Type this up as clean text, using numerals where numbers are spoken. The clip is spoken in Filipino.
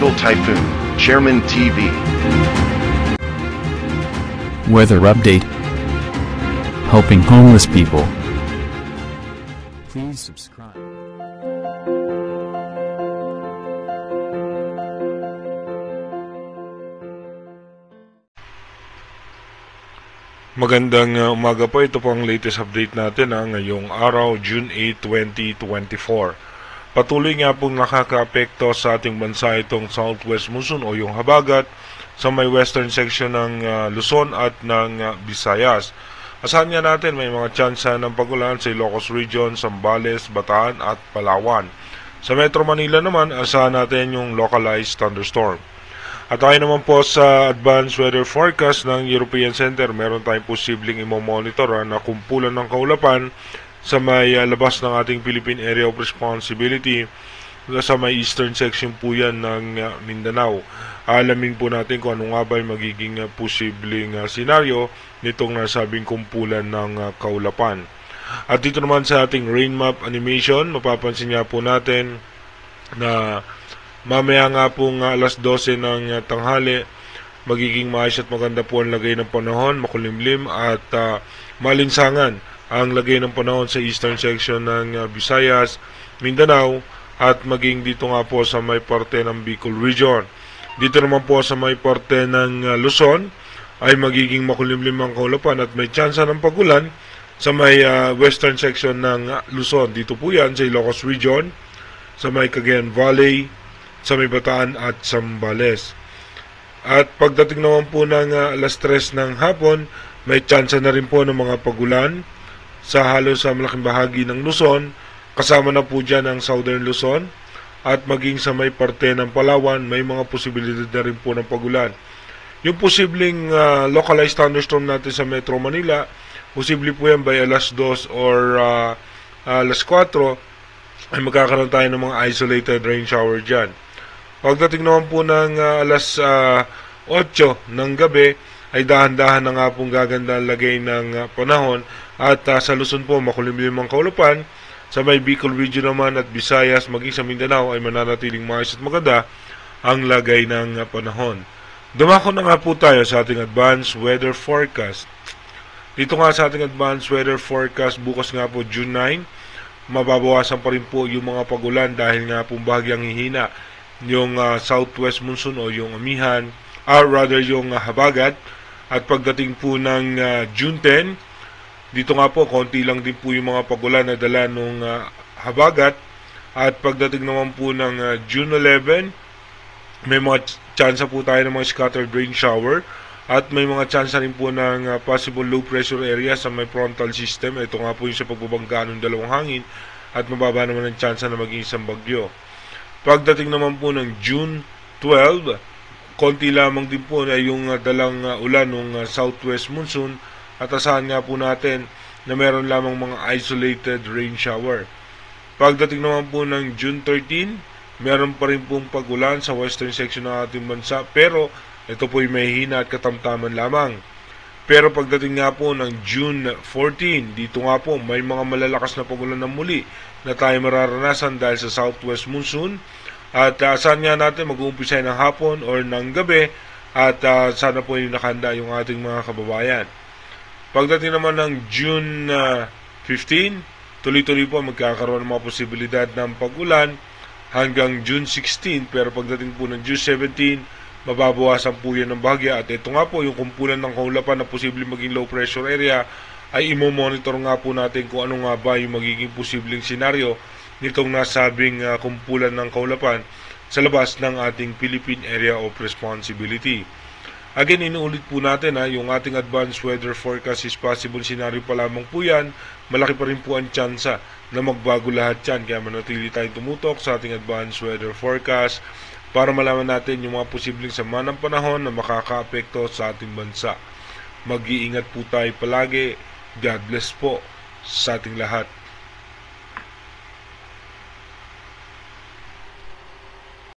Tropical Typhoon, Chairman TV. Weather update. Helping homeless people. Please subscribe. Magandang umaga po. Ito po ang latest update natin ngayong araw, June 8, 2024. Patuloy nga pong nakakaapekto sa ating bansa itong southwest monsoon o yung habagat sa may western section ng Luzon at ng Visayas. Asahan nga natin may mga tsansa ng pagulan sa Ilocos Region, Zambales, Bataan at Palawan. Sa Metro Manila naman, asahan natin yung localized thunderstorm. At tayo naman po sa advanced weather forecast ng European Center, meron tayong posibleng imo-monitor na kumpulan ng kaulapan sa may labas ng ating Philippine Area of Responsibility sa may eastern section po yan ng Mindanao. Alamin po natin kung ano nga ba yung magiging posibleng senaryo nitong nasabing kumpulan ng kaulapan. At dito naman sa ating rain map animation, mapapansin nga po natin na mamaya nga pong alas 12 ng tanghali, magiging maayos at maganda po ang lagay ng panahon, makulimlim at malinsangan ang lagay ng panahon sa eastern section ng Visayas, Mindanao at maging dito nga po sa may parte ng Bicol Region. Dito naman po sa may parte ng Luzon ay magiging makulimlim ang kaulapan at may tsansa ng pagulan sa may western section ng Luzon. Dito po yan sa Ilocos Region, sa may Cagayan Valley, sa may Bataan at Zambales. At pagdating naman po ng alas 3 ng hapon, may tsansa na rin po ng mga pagulan sa halos sa malaking bahagi ng Luzon, kasama na po dyan ang Southern Luzon, at maging sa may parte ng Palawan, may mga posibilidad na rin po ng pagulan. Yung posibleng localized thunderstorm natin sa Metro Manila, posible po yan by alas 2 or alas 4, ay magkakaroon tayo ng mga isolated rain shower dyan. Pagdating naman po ng alas 8 ng gabi, ay dahan-dahan na nga pong gaganda ang lagay ng panahon at sa Luzon po makulimlim ang kaulapan. Sa may Bicol Region naman at Visayas, maging sa Mindanao ay mananatiling maayos at maganda ang lagay ng panahon. Dumako na nga po tayo sa ating advanced weather forecast. Dito nga sa ating advanced weather forecast, bukas nga po June 9, mababawasan pa rin po yung mga pagulan dahil nga po bahagyang hihina yung southwest monsoon o yung amihan, yung habagat. At pagdating po ng June 10, dito nga po konti lang din po yung mga pagulan na dala ng habagat. At pagdating naman po ng June 11, may mga tsansa po tayo ng mga scattered rain shower at may mga tsansa rin po ng possible low pressure area sa may frontal system. Ito nga po yung sa pagbabangga ng dalawang hangin at mababa naman ang tsansa na maging isang bagyo. Pagdating naman po ng June 12, konti lamang din po na yung dalang ulan ng southwest monsoon at asahan nga po natin na meron lamang mga isolated rain shower. Pagdating naman po ng June 13, meron pa rin pong pagulan sa western section ng ating bansa pero ito po ay mahihina at katamtaman lamang. Pero pagdating nga po ng June 14, dito nga po may mga malalakas na pagulan na muli na tayo mararanasan dahil sa southwest monsoon. At saan nga natin mag-uumpisa ng hapon or ng gabi at sana po yung nakahanda yung ating mga kababayan. Pagdating naman ng June 15, tuloy-tuloy po magkakaroon ng mga posibilidad ng pagulan hanggang June 16. Pero pagdating po ng June 17, mababawasan po yan ng bahagya. At ito nga po yung kumpulan ng kaulapan na posibleng maging low pressure area ay imo-monitor nga po natin kung ano nga ba yung magiging posibleng senaryo nitong nasabing kumpulan ng kaulapan sa labas ng ating Philippine Area of Responsibility. Again, inuulit po natin yung ating advanced weather forecast is possible scenario pa lamang po yan. Malaki pa rin po ang tsansa na magbago lahat yan. Kaya manatili tayong tumutok sa ating advanced weather forecast para malaman natin yung mga posibleng sama ng panahon na makakaapekto sa ating bansa. Mag-iingat po tayo palagi. God bless po sa ating lahat.